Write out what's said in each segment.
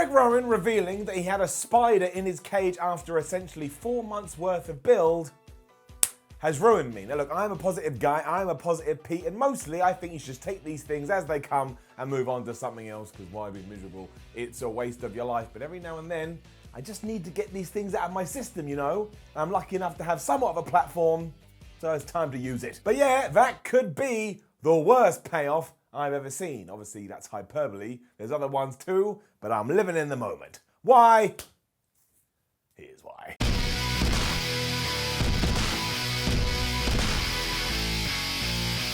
Eric Rowan revealing that he had a spider in his cage after essentially 4 months worth of build has ruined me. Now look, I'm a positive guy, I'm a positive Pete, and mostly I think you should just take these things as they come and move on to something else, because why be miserable? It's a waste of your life. But every now and then, I just need to get these things out of my system, you know? I'm lucky enough to have somewhat of a platform, so it's time to use it. But yeah, that could be the worst payoff I've ever seen. Obviously, that's hyperbole. There's other ones too, but I'm living in the moment. Why? Here's why.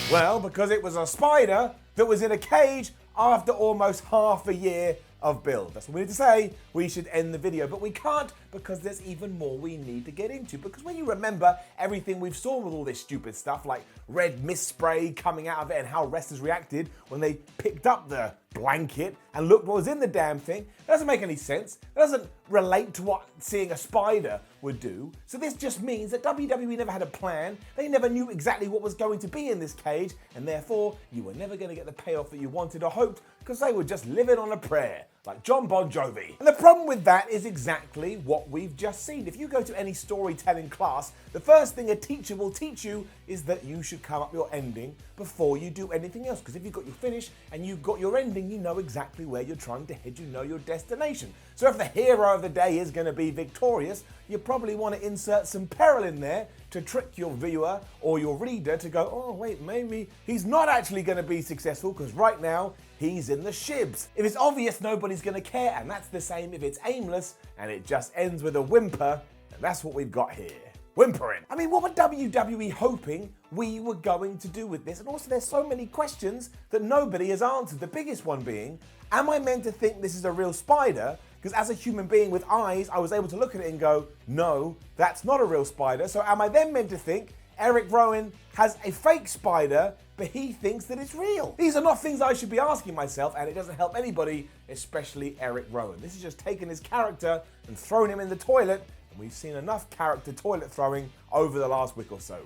Well, because it was a spider that was in a cage after almost half a year of build. That's what we need to say. We should end the video, but we can't because there's even more we need to get into. Because when you remember everything we've saw with all this stupid stuff, like red mist spray coming out of it and how wrestlers reacted when they picked up the blanket and looked what was in the damn thing, it doesn't make any sense. It doesn't relate to what seeing a spider would do. So this just means that WWE never had a plan. They never knew exactly what was going to be in this cage, and therefore you were never going to get the payoff that you wanted or hoped, because they were just living on a prayer, like John Bon Jovi. And the problem with that is exactly what we've just seen. If you go to any storytelling class, the first thing a teacher will teach you is that you should come up with your ending before you do anything else. Because if you've got your finish and you've got your ending, you know exactly where you're trying to head, you know your destination. So if the hero of the day is going to be victorious, you probably want to insert some peril in there to trick your viewer or your reader to go, oh wait, maybe he's not actually going to be successful because right now he's in the shibs. If it's obvious, nobody's going to care, and that's the same if it's aimless and it just ends with a whimper, and that's what we've got here. Whimpering. I mean, what were WWE hoping we were going to do with this? And also, there's so many questions that nobody has answered. The biggest one being, am I meant to think this is a real spider? Because as a human being with eyes, I was able to look at it and go, no, that's not a real spider. So am I then meant to think Eric Rowan has a fake spider, but he thinks that it's real? These are not things I should be asking myself, and it doesn't help anybody, especially Eric Rowan. This is just taking his character and throwing him in the toilet, and we've seen enough character toilet throwing over the last week or so.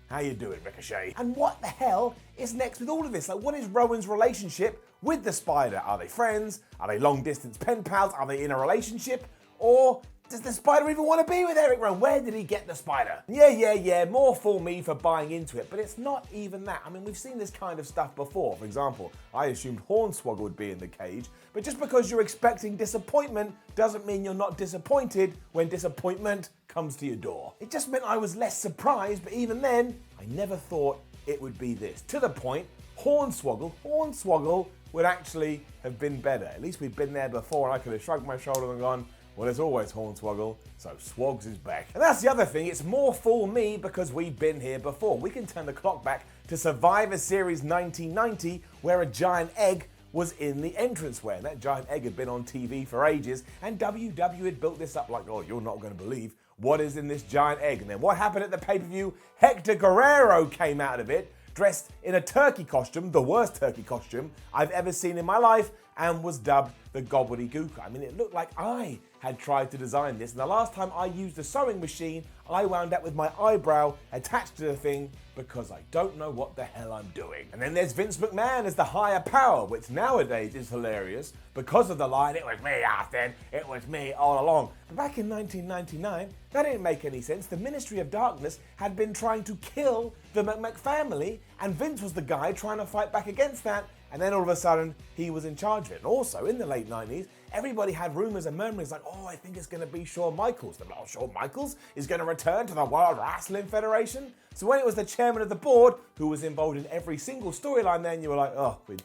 How you doing, Ricochet? And what the hell is next with all of this? Like, what is Rowan's relationship with the spider? Are they friends? Are they long-distance pen pals? Are they in a relationship? Or does the spider even want to be with Eric Rowan? Where did he get the spider? Yeah, more for me for buying into it, but it's not even that. I mean, we've seen this kind of stuff before. For example, I assumed Hornswoggle would be in the cage, but just because you're expecting disappointment doesn't mean you're not disappointed when disappointment comes to your door. It just meant I was less surprised, but even then, I never thought it would be this. To the point, Hornswoggle would actually have been better. At least we've been there before, and I could have shrugged my shoulders and gone, well, there's always Hornswoggle, so Swogs is back. And that's the other thing, it's more fool me because we've been here before. We can turn the clock back to Survivor Series 1990, where a giant egg was in the entranceway. And that giant egg had been on TV for ages, and WWE had built this up like, oh, you're not going to believe what is in this giant egg. And then what happened at the pay-per-view? Hector Guerrero came out of it, dressed in a turkey costume, the worst turkey costume I've ever seen in my life, and was dubbed the Gobbledygook. I mean, it looked like I had tried to design this, and the last time I used a sewing machine, I wound up with my eyebrow attached to the thing because I don't know what the hell I'm doing. And then there's Vince McMahon as the higher power, which nowadays is hilarious because of the line, it was me, Austin, it was me all along. But back in 1999, that didn't make any sense. The Ministry of Darkness had been trying to kill the McMahon family, and Vince was the guy trying to fight back against that, and then all of a sudden, he was in charge of it. And also, in the late 90s, everybody had rumors and murmurings like, oh, I think it's going to be Shawn Michaels. They're like, oh, Shawn Michaels is going to return to the World Wrestling Federation? So when it was the chairman of the board, who was involved in every single storyline then, you were like, oh, we've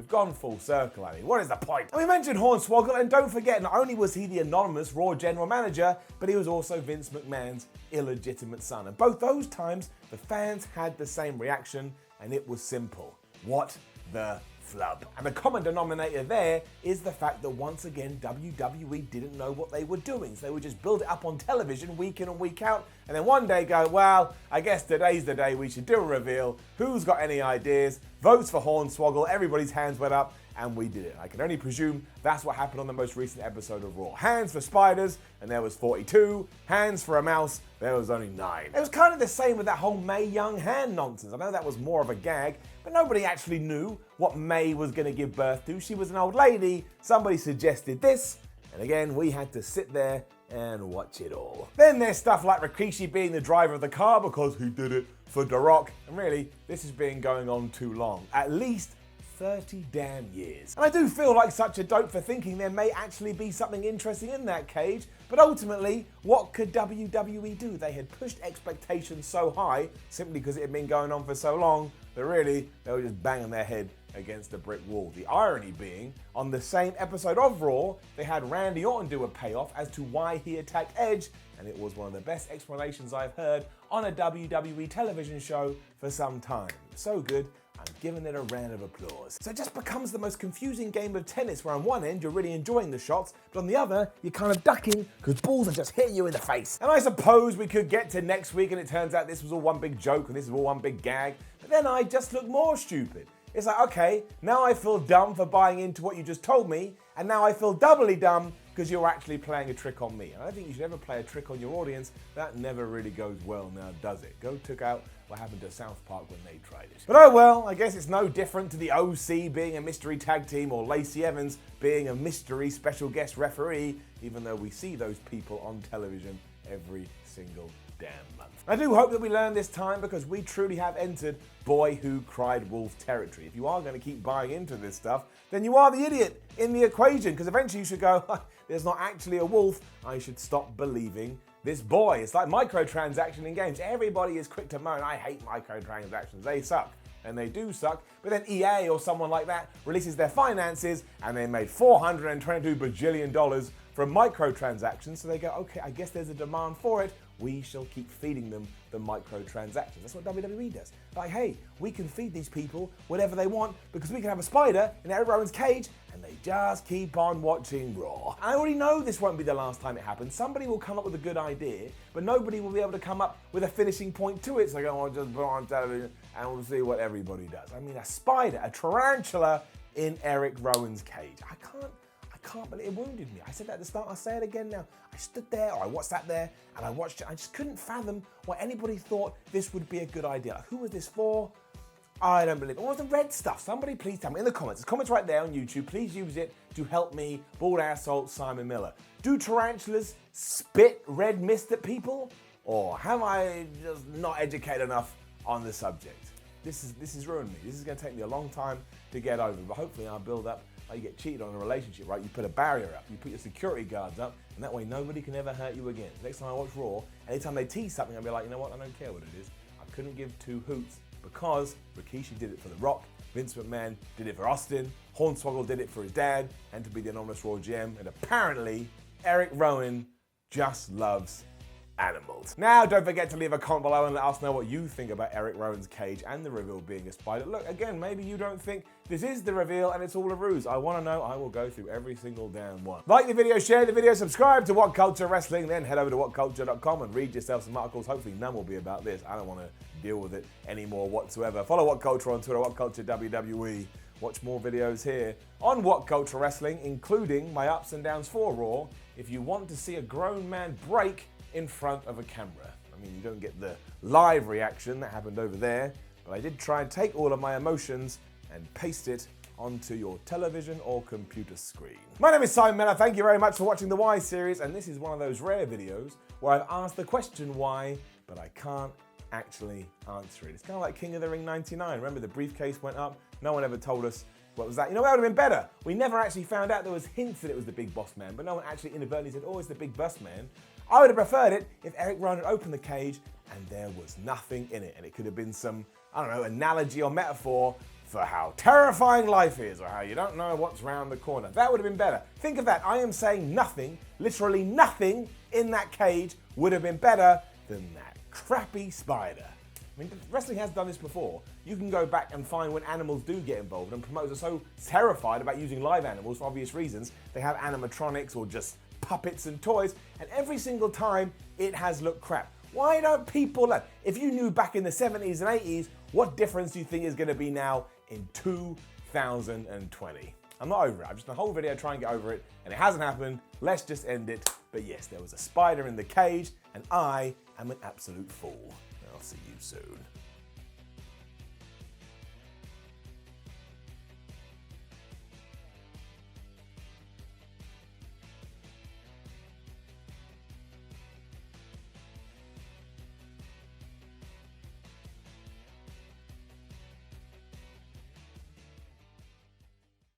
gone full circle, I mean, what is the point? And we mentioned Hornswoggle, and don't forget, not only was he the anonymous Raw general manager, but he was also Vince McMahon's illegitimate son. And both those times, the fans had the same reaction, and it was simple. What the flub? And the common denominator there is the fact that once again WWE didn't know what they were doing. So they would just build it up on television week in and week out, and then one day go, well, I guess today's the day we should do a reveal. Who's got any ideas? Votes for Hornswoggle, everybody's hands went up, and we did it. I can only presume that's what happened on the most recent episode of Raw. Hands for spiders, and there was 42. Hands for a mouse, there was only 9. It was kind of the same with that whole Mae Young hand nonsense. I know that was more of a gag, but nobody actually knew what Mae was going to give birth to. She was an old lady, somebody suggested this, And again, we had to sit there and watch it all. Then there's stuff like Rikishi being the driver of the car because he did it for The Rock. And really, this has been going on too long. At least 30 damn years. And I do feel like such a dope for thinking there may actually be something interesting in that cage, but ultimately, what could WWE do? They had pushed expectations so high, simply because it had been going on for so long, that really, they were just banging their head against a brick wall. The irony being, on the same episode of Raw, they had Randy Orton do a payoff as to why he attacked Edge, and it was one of the best explanations I've heard on a WWE television show for some time. So good, I'm giving it a round of applause. So it just becomes the most confusing game of tennis where on one end you're really enjoying the shots, but on the other you're kind of ducking because balls are just hitting you in the face. And I suppose we could get to next week and it turns out this was all one big joke and this is all one big gag, but then I just look more stupid. It's like, okay, now I feel dumb for buying into what you just told me, and now I feel doubly dumb because you're actually playing a trick on me. And I don't think you should ever play a trick on your audience. That never really goes well now, does it? Go check out what happened to South Park when they tried it. But oh well, I guess it's no different to the OC being a mystery tag team or Lacey Evans being a mystery special guest referee, even though we see those people on television every single damn month. I do hope that we learn this time because we truly have entered boy who cried wolf territory. If you are going to keep buying into this stuff, then you are the idiot in the equation because eventually you should go, there's not actually a wolf, I should stop believing this boy. It's like microtransaction in games. Everybody is quick to moan, I hate microtransactions, they suck. And they do suck, but then EA or someone like that releases their finances and they made $422 bajillion from microtransactions, so they go, okay, I guess there's a demand for it, we shall keep feeding them the microtransactions. That's what WWE does. Like, hey, we can feed these people whatever they want because we can have a spider in Eric Rowan's cage and they just keep on watching Raw. I already know this won't be the last time it happens. Somebody will come up with a good idea, but nobody will be able to come up with a finishing point to it. So they go, oh, just put it on television and we'll see what everybody does. I mean, a spider, a tarantula in Eric Rowan's cage. I can't believe it wounded me. I said that at the start, I'll say it again now. I stood there, or I watched that there, and I watched it. I just couldn't fathom why anybody thought this would be a good idea. Like, who was this for? I don't believe it. What was the red stuff? Somebody please tell me in the comments. There's comments right there on YouTube. Please use it to help me, bald asshole Simon Miller. Do tarantulas spit red mist at people? Or have I just not educated enough on the subject? This is ruining me. This is going to take me a long time to get over, but hopefully I'll build up. Like you get cheated on in a relationship, right? You put a barrier up, you put your security guards up, and that way nobody can ever hurt you again. Next time I watch Raw, anytime they tease something, I'll be like, you know what, I don't care what it is. I couldn't give two hoots because Rikishi did it for The Rock, Vince McMahon did it for Austin, Hornswoggle did it for his dad, and to be the anonymous Raw GM, and apparently Eric Rowan just loves animals. Now, don't forget to leave a comment below and let us know what you think about Eric Rowan's cage and the reveal being a spider. Look, again, maybe you don't think this is the reveal and it's all a ruse. I want to know. I will go through every single damn one. Like the video, share the video, subscribe to WhatCulture Wrestling, then head over to WhatCulture.com and read yourself some articles. Hopefully none will be about this. I don't want to deal with it anymore whatsoever. Follow WhatCulture on Twitter, WhatCulture WWE. Watch more videos here on WhatCulture Wrestling, including my ups and downs for Raw. If you want to see a grown man break in front of a camera. I mean, you don't get the live reaction that happened over there, but I did try and take all of my emotions and paste it onto your television or computer screen. My name is Simon Miller. Thank you very much for watching the Why series, and this is one of those rare videos where I've asked the question why, but I can't actually answer it. It's kind of like King of the Ring 99. Remember the briefcase went up? No one ever told us what was that. You know, that would have been better. We never actually found out. There was hints that it was the Big Boss Man, but no one actually inadvertently said, oh, it's the Big Boss Man. I would have preferred it if Eric Rowan had opened the cage and there was nothing in it. And it could have been some, I don't know, analogy or metaphor for how terrifying life is or how you don't know what's round the corner. That would have been better. Think of that. I am saying nothing, literally nothing in that cage would have been better than that crappy spider. I mean, wrestling has done this before. You can go back and find when animals do get involved, and promoters are so terrified about using live animals for obvious reasons. They have animatronics or just puppets and toys, and every single time it has looked crap. Why don't people learn? If you knew back in the 70s and 80s, what difference do you think is going to be now in 2020? I'm not over it. I've just done a whole video trying to get over it, and it hasn't happened. Let's just end it. But yes, there was a spider in the cage, and I am an absolute fool. I'll see you soon.